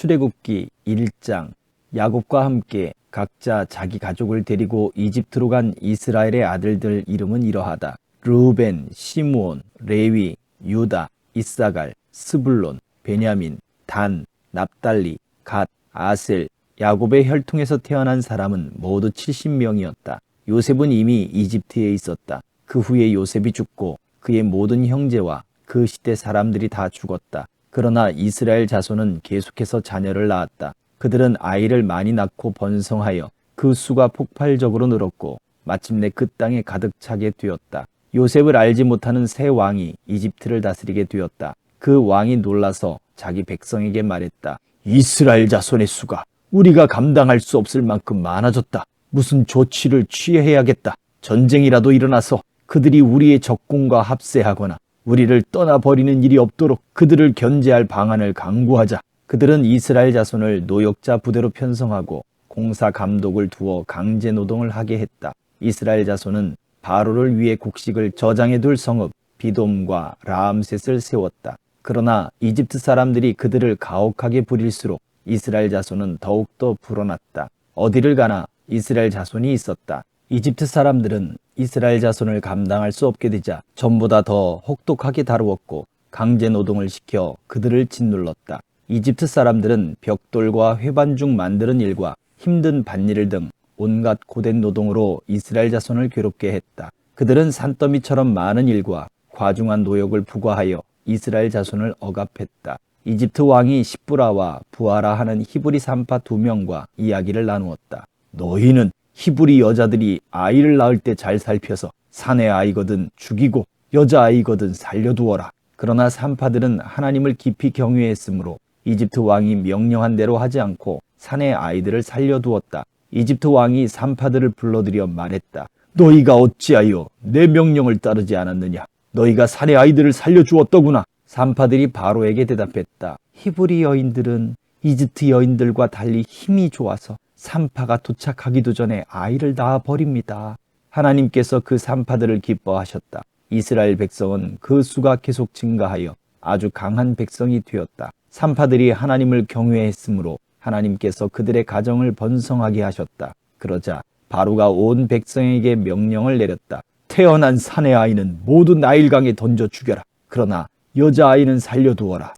출애굽기 1장. 야곱과 함께 각자 자기 가족을 데리고 이집트로 간 이스라엘의 아들들 이름은 이러하다. 르우벤, 시므온, 레위, 유다, 이사갈, 스불론, 베냐민, 단, 납달리, 갓, 아셀. 야곱의 혈통에서 태어난 사람은 모두 70명이었다. 요셉은 이미 이집트에 있었다. 그 후에 요셉이 죽고 그의 모든 형제와 그 시대 사람들이 다 죽었다. 그러나 이스라엘 자손은 계속해서 자녀를 낳았다. 그들은 아이를 많이 낳고 번성하여 그 수가 폭발적으로 늘었고 마침내 그 땅에 가득 차게 되었다. 요셉을 알지 못하는 새 왕이 이집트를 다스리게 되었다. 그 왕이 놀라서 자기 백성에게 말했다. 이스라엘 자손의 수가 우리가 감당할 수 없을 만큼 많아졌다. 무슨 조치를 취해야겠다. 전쟁이라도 일어나서 그들이 우리의 적군과 합세하거나 우리를 떠나버리는 일이 없도록 그들을 견제할 방안을 강구하자. 그들은 이스라엘 자손을 노역자 부대로 편성하고 공사 감독을 두어 강제 노동을 하게 했다. 이스라엘 자손은 바로를 위해 곡식을 저장해 둘 성읍 비돔과 라암셋을 세웠다. 그러나 이집트 사람들이 그들을 가혹하게 부릴수록 이스라엘 자손은 더욱더 불어났다. 어디를 가나 이스라엘 자손이 있었다. 이집트 사람들은 이스라엘 자손을 감당할 수 없게 되자 전보다 더 혹독하게 다루었고 강제 노동을 시켜 그들을 짓눌렀다. 이집트 사람들은 벽돌과 회반죽 만드는 일과 힘든 밭일 등 온갖 고된 노동으로 이스라엘 자손을 괴롭게 했다. 그들은 산더미처럼 많은 일과 과중한 노역을 부과하여 이스라엘 자손을 억압했다. 이집트 왕이 시브라와 부하라 하는 히브리 산파 2명과 이야기를 나누었다. 너희는 히브리 여자들이 아이를 낳을 때 잘 살펴서 사내 아이거든 죽이고 여자아이거든 살려두어라. 그러나 산파들은 하나님을 깊이 경외했으므로 이집트 왕이 명령한 대로 하지 않고 사내 아이들을 살려두었다. 이집트 왕이 산파들을 불러들여 말했다. 너희가 어찌하여 내 명령을 따르지 않았느냐? 너희가 사내 아이들을 살려주었더구나. 산파들이 바로에게 대답했다. 히브리 여인들은 이집트 여인들과 달리 힘이 좋아서 산파가 도착하기도 전에 아이를 낳아 버립니다. 하나님께서 그 산파들을 기뻐하셨다. 이스라엘 백성은 그 수가 계속 증가하여 아주 강한 백성이 되었다. 산파들이 하나님을 경외했으므로 하나님께서 그들의 가정을 번성하게 하셨다. 그러자 바로가 온 백성에게 명령을 내렸다. 태어난 사내 아이는 모두 나일강에 던져 죽여라. 그러나 여자아이는 살려두어라.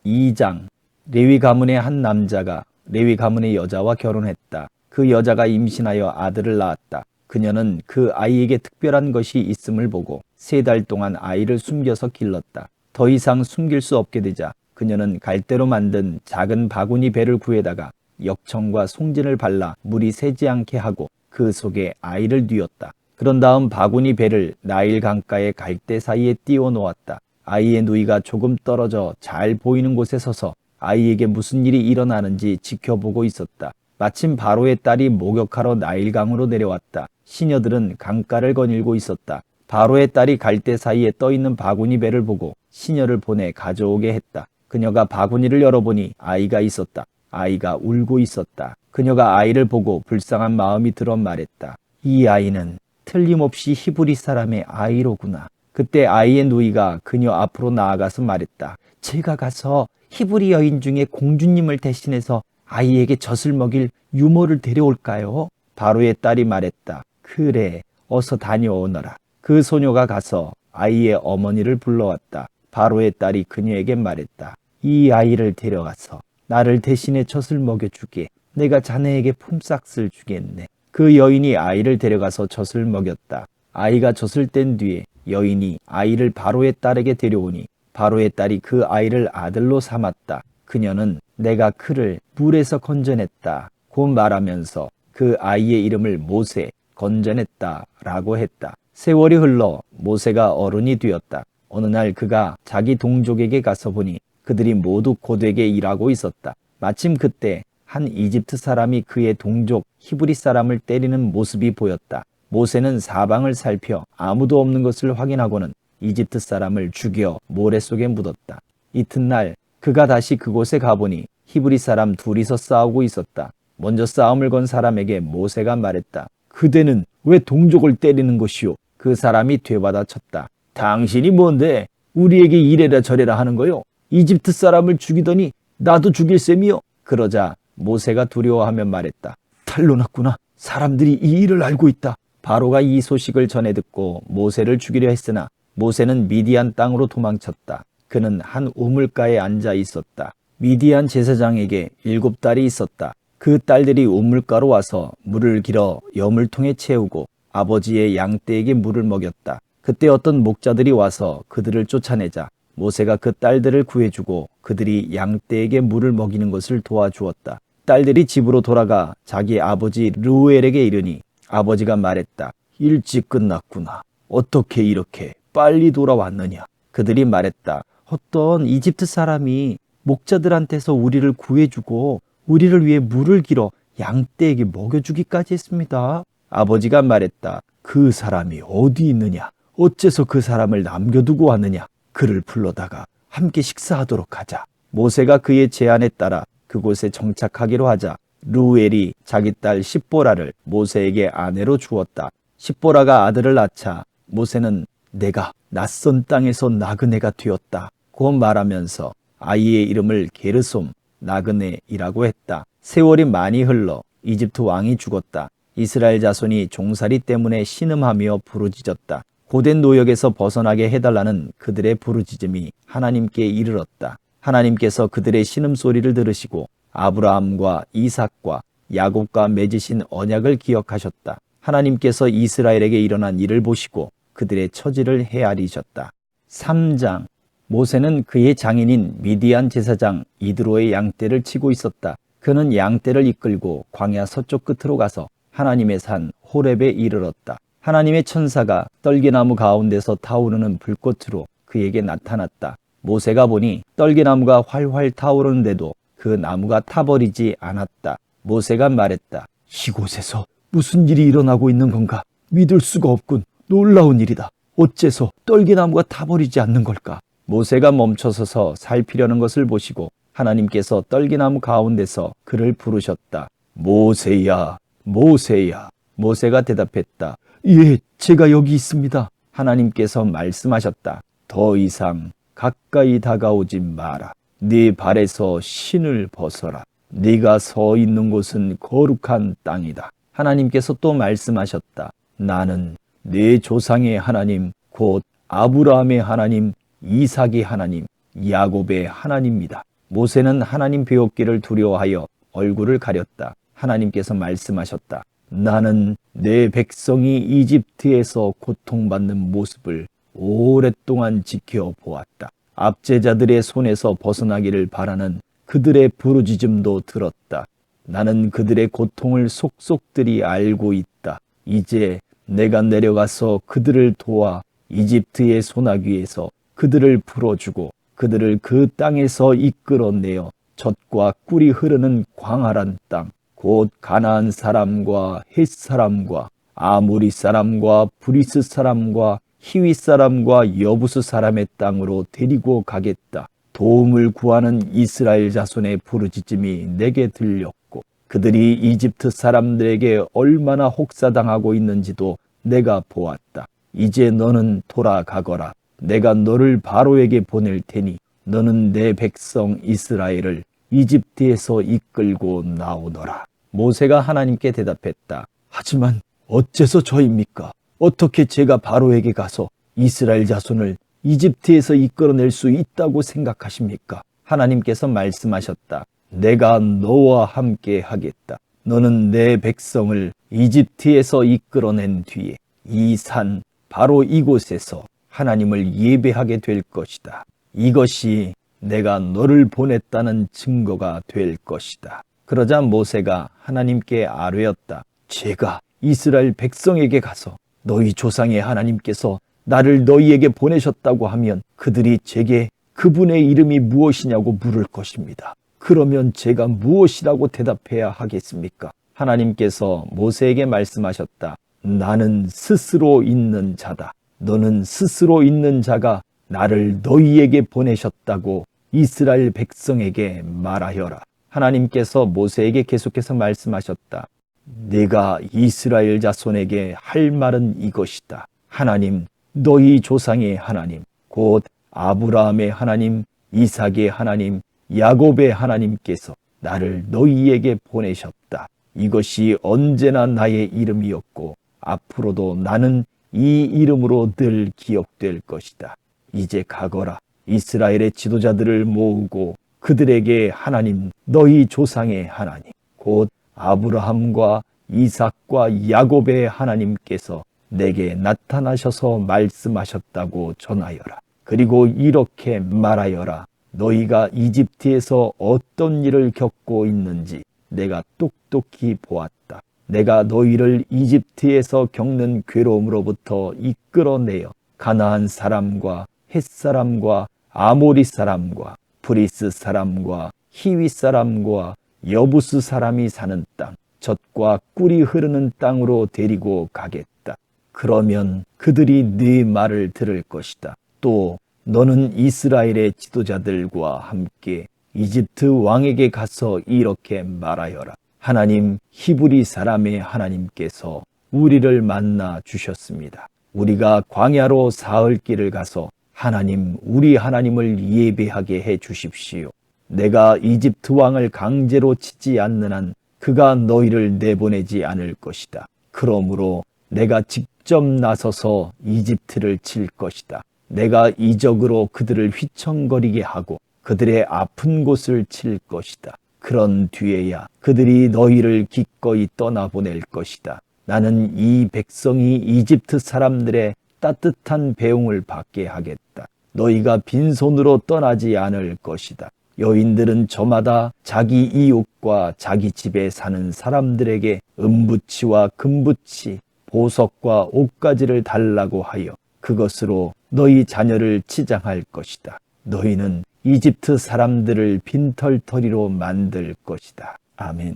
2장. 레위 가문의 한 남자가 레위 가문의 여자와 결혼했다. 그 여자가 임신하여 아들을 낳았다. 그녀는 그 아이에게 특별한 것이 있음을 보고 3달 동안 아이를 숨겨서 길렀다. 더 이상 숨길 수 없게 되자 그녀는 갈대로 만든 작은 바구니 배를 구해다가 역청과 송진을 발라 물이 새지 않게 하고 그 속에 아이를 뉘었다. 그런 다음 바구니 배를 나일 강가의 갈대 사이에 띄워 놓았다. 아이의 누이가 조금 떨어져 잘 보이는 곳에 서서 아이에게 무슨 일이 일어나는지 지켜보고 있었다. 마침 바로의 딸이 목욕하러 나일강으로 내려왔다. 시녀들은 강가를 거닐고 있었다. 바로의 딸이 갈대 사이에 떠있는 바구니 배를 보고 시녀를 보내 가져오게 했다. 그녀가 바구니를 열어보니 아이가 있었다. 아이가 울고 있었다. 그녀가 아이를 보고 불쌍한 마음이 들어 말했다. 이 아이는 틀림없이 히브리 사람의 아이로구나. 그때 아이의 누이가 그녀 앞으로 나아가서 말했다. 제가 가서 히브리 여인 중에 공주님을 대신해서 아이에게 젖을 먹일 유모를 데려올까요? 바로의 딸이 말했다. 그래, 어서 다녀오너라. 그 소녀가 가서 아이의 어머니를 불러왔다. 바로의 딸이 그녀에게 말했다. 이 아이를 데려가서 나를 대신해 젖을 먹여주게. 내가 자네에게 품삯을 주겠네. 그 여인이 아이를 데려가서 젖을 먹였다. 아이가 젖을 뗀 뒤에 여인이 아이를 바로의 딸에게 데려오니 바로의 딸이 그 아이를 아들로 삼았다. 그녀는 내가 그를 물에서 건져냈다 고 말하면서 그 아이의 이름을 모세, 건져냈다 라고 했다. 세월이 흘러 모세가 어른이 되었다. 어느 날 그가 자기 동족에게 가서 보니 그들이 모두 고되게 일하고 있었다. 마침 그때 한 이집트 사람이 그의 동족 히브리 사람을 때리는 모습이 보였다. 모세는 사방을 살펴 아무도 없는 것을 확인하고는 이집트 사람을 죽여 모래 속에 묻었다. 이튿날 그가 다시 그곳에 가보니 히브리 사람 둘이서 싸우고 있었다. 먼저 싸움을 건 사람에게 모세가 말했다. 그대는 왜 동족을 때리는 것이오? 그 사람이 되받아 쳤다. 당신이 뭔데 우리에게 이래라 저래라 하는 거요? 이집트 사람을 죽이더니 나도 죽일 셈이요? 그러자 모세가 두려워하며 말했다. 탈로 났구나. 사람들이 이 일을 알고 있다. 바로가 이 소식을 전해 듣고 모세를 죽이려 했으나 모세는 미디안 땅으로 도망쳤다. 그는 한 우물가에 앉아 있었다. 미디안 제사장에게 7딸이 있었다. 그 딸들이 우물가로 와서 물을 길어 여물통에 채우고 아버지의 양떼에게 물을 먹였다. 그때 어떤 목자들이 와서 그들을 쫓아내자 모세가 그 딸들을 구해주고 그들이 양떼에게 물을 먹이는 것을 도와주었다. 딸들이 집으로 돌아가 자기 아버지 르우엘에게 이르니 아버지가 말했다. 일찍 끝났구나. 어떻게 이렇게 빨리 돌아왔느냐. 그들이 말했다. 어떤 이집트 사람이 목자들한테서 우리를 구해주고 우리를 위해 물을 길어 양떼에게 먹여주기까지 했습니다. 아버지가 말했다. 그 사람이 어디 있느냐? 어째서 그 사람을 남겨두고 왔느냐? 그를 불러다가 함께 식사하도록 하자. 모세가 그의 제안에 따라 그곳에 정착하기로 하자 르우엘이 자기 딸 십보라를 모세에게 아내로 주었다. 십보라가 아들을 낳자 모세는 내가 낯선 땅에서 나그네가 되었다 고 말하면서 아이의 이름을 게르솜 나그네이라고 했다. 세월이 많이 흘러 이집트 왕이 죽었다. 이스라엘 자손이 종살이 때문에 신음하며 부르짖었다. 고된 노역에서 벗어나게 해달라는 그들의 부르짖음이 하나님께 이르렀다. 하나님께서 그들의 신음소리를 들으시고 아브라함과 이삭과 야곱과 맺으신 언약을 기억하셨다. 하나님께서 이스라엘에게 일어난 일을 보시고 그들의 처지를 헤아리셨다. 3장. 모세는 그의 장인인 미디안 제사장 이드로의 양떼를 치고 있었다. 그는 양떼를 이끌고 광야 서쪽 끝으로 가서 하나님의 산 호렙에 이르렀다. 하나님의 천사가 떨기나무 가운데서 타오르는 불꽃으로 그에게 나타났다. 모세가 보니 떨기나무가 활활 타오르는데도 그 나무가 타버리지 않았다. 모세가 말했다. 이곳에서 무슨 일이 일어나고 있는 건가? 믿을 수가 없군. 놀라운 일이다. 어째서 떨기나무가 타버리지 않는 걸까? 모세가 멈춰서서 살피려는 것을 보시고 하나님께서 떨기나무 가운데서 그를 부르셨다. 모세야, 모세야. 모세가 대답했다. 예, 제가 여기 있습니다. 하나님께서 말씀하셨다. 더 이상 가까이 다가오지 마라. 네 발에서 신을 벗어라. 네가 서 있는 곳은 거룩한 땅이다. 하나님께서 또 말씀하셨다. 나는 네 조상의 하나님, 곧 아브라함의 하나님, 이삭의 하나님, 야곱의 하나님이다. 모세는 하나님 배웠기를 두려워하여 얼굴을 가렸다. 하나님께서 말씀하셨다. 나는 내 백성이 이집트에서 고통받는 모습을 오랫동안 지켜보았다. 압제자들의 손에서 벗어나기를 바라는 그들의 부르짖음도 들었다. 나는 그들의 고통을 속속들이 알고 있다. 이제 내가 내려가서 그들을 도와 이집트의 소나기에서 그들을 풀어주고 그들을 그 땅에서 이끌어내어 젖과 꿀이 흐르는 광활한 땅, 곧 가나안 사람과 헷 사람과 아모리 사람과 브리스 사람과 히위 사람과 여부스 사람의 땅으로 데리고 가겠다. 도움을 구하는 이스라엘 자손의 부르짖음이 내게 들렸고 그들이 이집트 사람들에게 얼마나 혹사당하고 있는지도 내가 보았다. 이제 너는 돌아가거라. 내가 너를 바로에게 보낼 테니 너는 내 백성 이스라엘을 이집트에서 이끌고 나오너라. 모세가 하나님께 대답했다. 하지만 어째서 저입니까? 어떻게 제가 바로에게 가서 이스라엘 자손을 이집트에서 이끌어낼 수 있다고 생각하십니까? 하나님께서 말씀하셨다. 내가 너와 함께 하겠다. 너는 내 백성을 이집트에서 이끌어낸 뒤에 이 산 바로 이곳에서 하나님을 예배하게 될 것이다. 이것이 내가 너를 보냈다는 증거가 될 것이다. 그러자 모세가 하나님께 아뢰었다. 제가 이스라엘 백성에게 가서 너희 조상의 하나님께서 나를 너희에게 보내셨다고 하면 그들이 제게 그분의 이름이 무엇이냐고 물을 것입니다. 그러면 제가 무엇이라고 대답해야 하겠습니까? 하나님께서 모세에게 말씀하셨다. 나는 스스로 있는 자다. 너는 스스로 있는 자가 나를 너희에게 보내셨다고 이스라엘 백성에게 말하여라. 하나님께서 모세에게 계속해서 말씀하셨다. 네가 이스라엘 자손에게 할 말은 이것이다. 하나님, 너희 조상의 하나님, 곧 아브라함의 하나님, 이삭의 하나님, 야곱의 하나님께서 나를 너희에게 보내셨다. 이것이 언제나 나의 이름이었고 앞으로도 나는 이 이름으로 늘 기억될 것이다. 이제 가거라. 이스라엘의 지도자들을 모으고 그들에게 하나님, 너희 조상의 하나님, 곧 아브라함과 이삭과 야곱의 하나님께서 내게 나타나셔서 말씀하셨다고 전하여라. 그리고 이렇게 말하여라. 너희가 이집트에서 어떤 일을 겪고 있는지 내가 똑똑히 보았다. 내가 너희를 이집트에서 겪는 괴로움으로부터 이끌어내어 가나안 사람과 헷 사람과 아모리 사람과 브리스 사람과 히위 사람과 여부스 사람이 사는 땅, 젖과 꿀이 흐르는 땅으로 데리고 가겠다. 그러면 그들이 네 말을 들을 것이다. 또 너는 이스라엘의 지도자들과 함께 이집트 왕에게 가서 이렇게 말하여라. 하나님, 히브리 사람의 하나님께서 우리를 만나 주셨습니다. 우리가 광야로 사흘 길을 가서 하나님, 우리 하나님을 예배하게 해 주십시오. 내가 이집트 왕을 강제로 치지 않는 한 그가 너희를 내보내지 않을 것이다. 그러므로 내가 직접 나서서 이집트를 칠 것이다. 내가 이적으로 그들을 휘청거리게 하고 그들의 아픈 곳을 칠 것이다. 그런 뒤에야 그들이 너희를 기꺼이 떠나보낼 것이다. 나는 이 백성이 이집트 사람들의 따뜻한 배웅을 받게 하겠다. 너희가 빈손으로 떠나지 않을 것이다. 여인들은 저마다 자기 이웃과 자기 집에 사는 사람들에게 은부치와 금부치, 보석과 옷가지를 달라고 하여 그것으로 너희 자녀를 치장할 것이다. 너희는 이집트 사람들을 빈털터리로 만들 것이다. 아멘.